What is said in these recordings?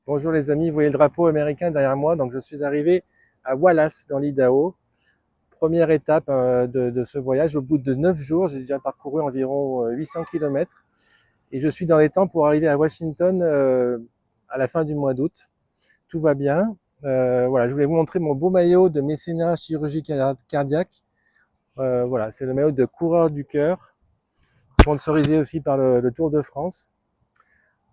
Bonjour les amis, vous voyez le drapeau américain derrière moi, donc je suis arrivé à Wallace dans l'Idaho. Première étape de ce voyage, au bout de 9 jours, j'ai déjà parcouru environ 800 km et je suis dans les temps pour arriver à Washington à la fin du mois d'août. Tout va bien. Voilà, je voulais vous montrer mon beau maillot de mécénat chirurgie cardiaque. Voilà, c'est le maillot de coureur du cœur, sponsorisé aussi par le Tour de France.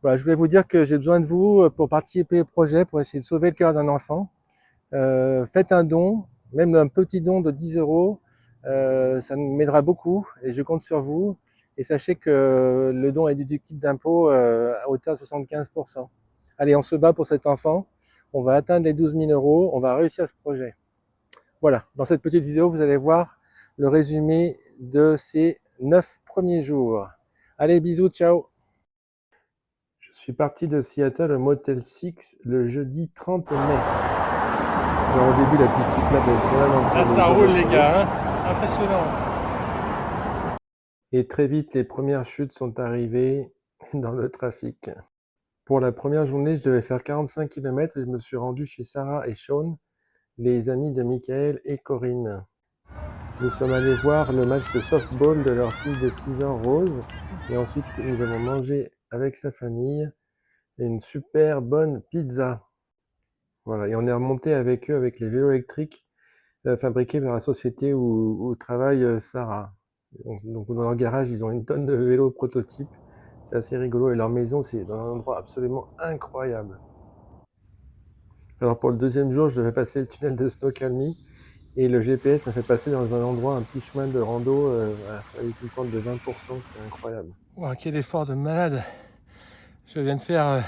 Voilà, je voulais vous dire que j'ai besoin de vous pour participer au projet, pour essayer de sauver le cœur d'un enfant. Faites un don, même un petit don de 10 euros, ça m'aidera beaucoup et je compte sur vous. Et sachez que le don est déductible d'impôt à hauteur de 75%. Allez, on se bat pour cet enfant. On va atteindre les 12 000 euros. On va réussir ce projet. Voilà, dans cette petite vidéo, vous allez voir le résumé de ces 9 premiers jours. Allez, bisous, ciao. Je suis parti de Seattle au Motel 6 le jeudi 30 mai. Alors au début, la piste cyclable est seule. Là, ça roule, les gars, hein. Impressionnant. Et très vite, les premières chutes sont arrivées dans le trafic. Pour la première journée, je devais faire 45 km et je me suis rendu chez Sarah et Sean, les amis de Michael et Corinne. Nous sommes allés voir le match de softball de leur fille de 6 ans, Rose, et ensuite nous avons mangé avec sa famille une super bonne pizza. Voilà, et on est remonté avec eux avec les vélos électriques fabriqués par la société où travaille Sarah. Donc dans leur garage, ils ont une tonne de vélos prototypes. C'est assez rigolo et leur maison, c'est dans un endroit absolument incroyable. Alors pour le deuxième jour, je devais passer le tunnel de Snoqualmie et le GPS m'a fait passer dans un endroit, un petit chemin de rando avec une pente de 20%, c'était incroyable. Wow, quel effort de malade. Je viens de faire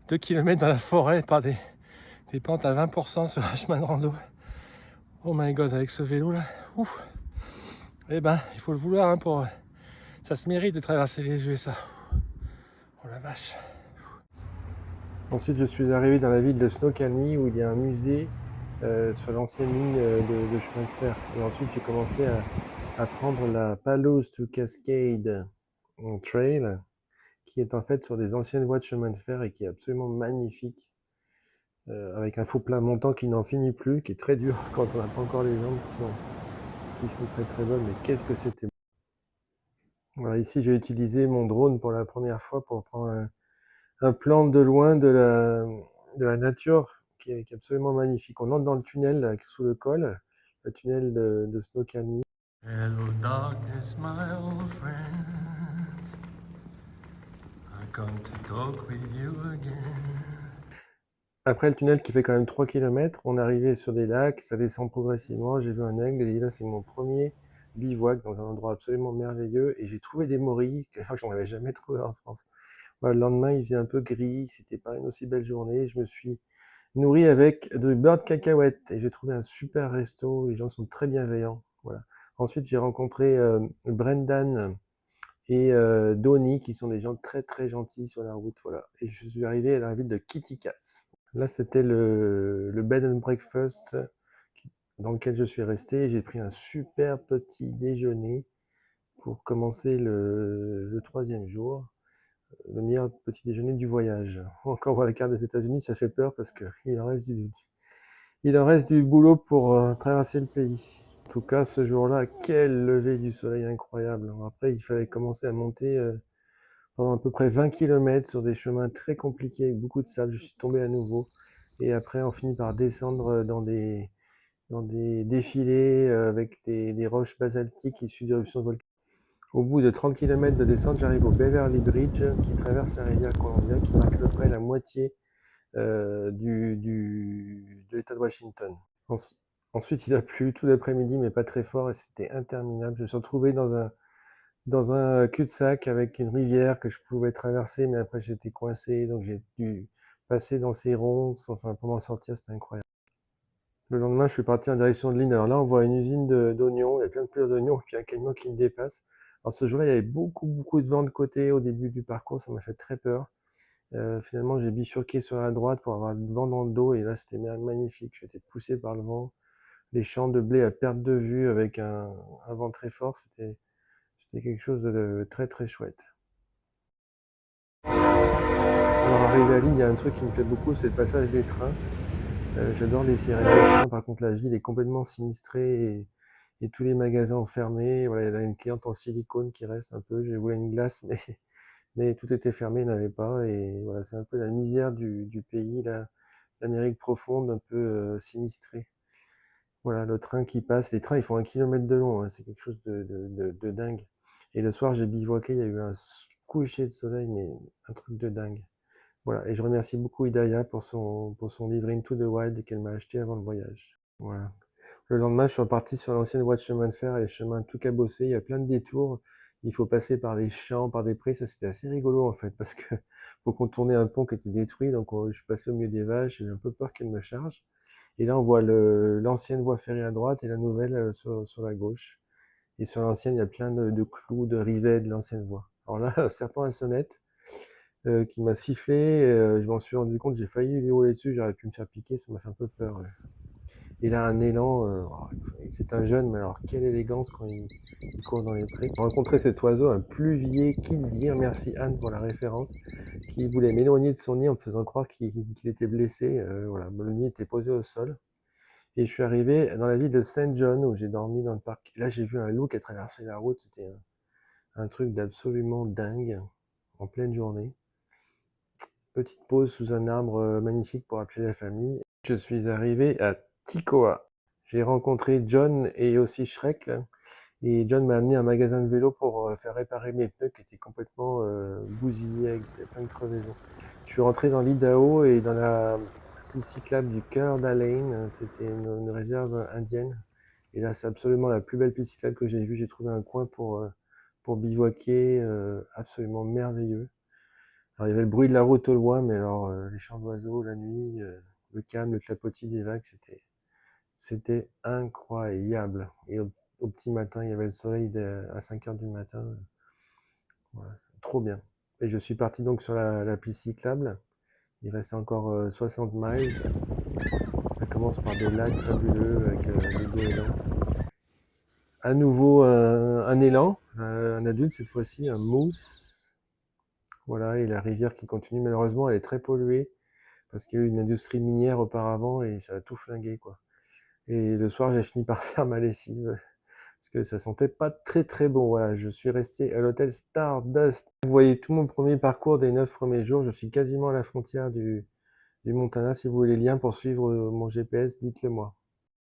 2 km dans la forêt par des pentes à 20% sur un chemin de rando. Oh my god, avec ce vélo là. Ouf. Eh ben, il faut le vouloir hein, pour. Ça se mérite de traverser les USA. Oh la vache. Ensuite, je suis arrivé dans la ville de Snoqualmie où il y a un musée sur l'ancienne ligne de chemin de fer. Et ensuite, j'ai commencé à prendre la Palos to Cascade Trail, qui est en fait sur des anciennes voies de chemin de fer et qui est absolument magnifique, avec un faux plat montant qui n'en finit plus, qui est très dur quand on n'a pas encore les jambes qui sont très très bonnes, mais qu'est-ce que c'était. Voilà, ici j'ai utilisé mon drone pour la première fois pour prendre un plan de loin de la nature qui est absolument magnifique. On entre dans le tunnel là, sous le col, le tunnel de Snoqualmie. Hello darkness, my old friends. I come to talk with you again. Après le tunnel qui fait quand même 3 km, on arrivait sur des lacs, ça descend progressivement, j'ai vu un aigle et là c'est mon premier bivouac dans un endroit absolument merveilleux et j'ai trouvé des morilles que j'en avais jamais trouvé en France. Voilà, le lendemain il faisait un peu gris, c'était pas une aussi belle journée, je me suis nourri avec de beurre de cacahuètes et j'ai trouvé un super resto, les gens sont très bienveillants. Voilà. Ensuite j'ai rencontré Brendan et Donny qui sont des gens très très gentils sur la route. Voilà. Et je suis arrivé à la ville de Kittikas. Là c'était le bed and breakfast dans lequel je suis resté. J'ai pris un super petit déjeuner pour commencer le troisième jour. Le meilleur petit déjeuner du voyage. Quand on voit la carte des États-Unis, ça fait peur parce qu'il en reste du boulot pour traverser le pays. En tout cas, ce jour-là, quel lever du soleil incroyable. Après, il fallait commencer à monter pendant à peu près 20 km sur des chemins très compliqués avec beaucoup de sable. Je suis tombé à nouveau. Et après, on finit par descendre dans des défilés avec des roches basaltiques issues d'éruptions volcaniques. Au bout de 30 km de descente, j'arrive au Beverly Bridge qui traverse la rivière Columbia, qui marque à peu près la moitié de l'État de Washington. Ensuite, il a plu tout l'après-midi, mais pas très fort, et c'était interminable. Je me suis retrouvé dans un cul-de-sac avec une rivière que je pouvais traverser, mais après j'étais coincé, donc j'ai dû passer dans ces ronces. Enfin, pour m'en sortir, c'était incroyable. Le lendemain, je suis parti en direction de l'île. Alors là, on voit une usine d'oignons, il y a plein de pleurs d'oignons, et puis un camion qui me dépasse. Alors ce jour-là, il y avait beaucoup de vent de côté au début du parcours, ça m'a fait très peur. Finalement, j'ai bifurqué sur la droite pour avoir le vent dans le dos, et là, c'était magnifique. J'étais poussé par le vent. Les champs de blé à perte de vue avec un vent très fort, c'était quelque chose de très très chouette. Alors arrivé à Lille, il y a un truc qui me plaît beaucoup, c'est le passage des trains. J'adore les sirènes des trains. Par contre, la ville est complètement sinistrée et tous les magasins ont fermé. Voilà, il y a une cliente en silicone qui reste un peu. J'ai voulu une glace, mais tout était fermé, il n'y en avait pas. Et voilà, c'est un peu la misère du pays, l'Amérique profonde, un peu sinistrée. Voilà, le train qui passe. Les trains, ils font 1 kilomètre de long, hein. C'est quelque chose de dingue. Et le soir, j'ai bivouaqué. Il y a eu un coucher de soleil, mais un truc de dingue. Voilà, et je remercie beaucoup Hidaya pour son livre Into the Wild qu'elle m'a acheté avant le voyage. Voilà. Le lendemain, je suis reparti sur l'ancienne voie de chemin de fer, les chemins tout cabossés, il y a plein de détours. Il faut passer par des champs, par des prés, ça c'était assez rigolo en fait, parce que faut contourner un pont qui était détruit, donc je suis passé au milieu des vaches, j'ai eu un peu peur qu'elles me chargent. Et là, on voit l'ancienne voie ferrée à droite et la nouvelle sur la gauche. Et sur l'ancienne, il y a plein de clous, de rivets de l'ancienne voie. Alors là, un serpent à sonnette qui m'a sifflé, je m'en suis rendu compte, j'ai failli lui rouler dessus, j'aurais pu me faire piquer, ça m'a fait un peu peur. Ouais. Il a un élan, c'est un jeune, mais alors quelle élégance quand il court dans les prés. J'ai rencontré cet oiseau, un pluvier, qui le dire, merci Anne pour la référence, qui voulait m'éloigner de son nid en me faisant croire qu'il était blessé. Voilà, le nid était posé au sol. Et je suis arrivé dans la ville de Saint John où j'ai dormi dans le parc. Et là, j'ai vu un loup qui a traversé la route, c'était un truc d'absolument dingue, en pleine journée. Petite pause sous un arbre magnifique pour appeler la famille. Je suis arrivé à Tikoa. J'ai rencontré John et aussi Shrek, là. Et John m'a amené à un magasin de vélo pour faire réparer mes pneus qui étaient complètement bousillés avec plein de crevaisons. Je suis rentré dans l'Idaho et dans la piste cyclable du Coeur d'Alene. C'était une réserve indienne. Et là, c'est absolument la plus belle piste cyclable que j'ai vue. J'ai trouvé un coin pour bivouaquer, absolument merveilleux. Alors, il y avait le bruit de la route au loin, mais alors les chants d'oiseaux, la nuit, le calme, le clapotis des vagues, c'était incroyable. Et au petit matin, il y avait le soleil à 5 heures du matin. Voilà, trop bien. Et je suis parti donc sur la piste cyclable. Il restait encore 60 miles. Ça commence par des lacs fabuleux avec des goélands. À nouveau un élan, un adulte cette fois-ci, un moose. Voilà, et la rivière qui continue. Malheureusement, elle est très polluée parce qu'il y a eu une industrie minière auparavant et ça a tout flingué, quoi. Et le soir, j'ai fini par faire ma lessive parce que ça sentait pas très très bon. Voilà, je suis resté à l'hôtel Stardust. Vous voyez tout mon premier parcours des 9 premiers jours. Je suis quasiment à la frontière du Montana. Si vous voulez les liens pour suivre mon GPS, dites-le moi.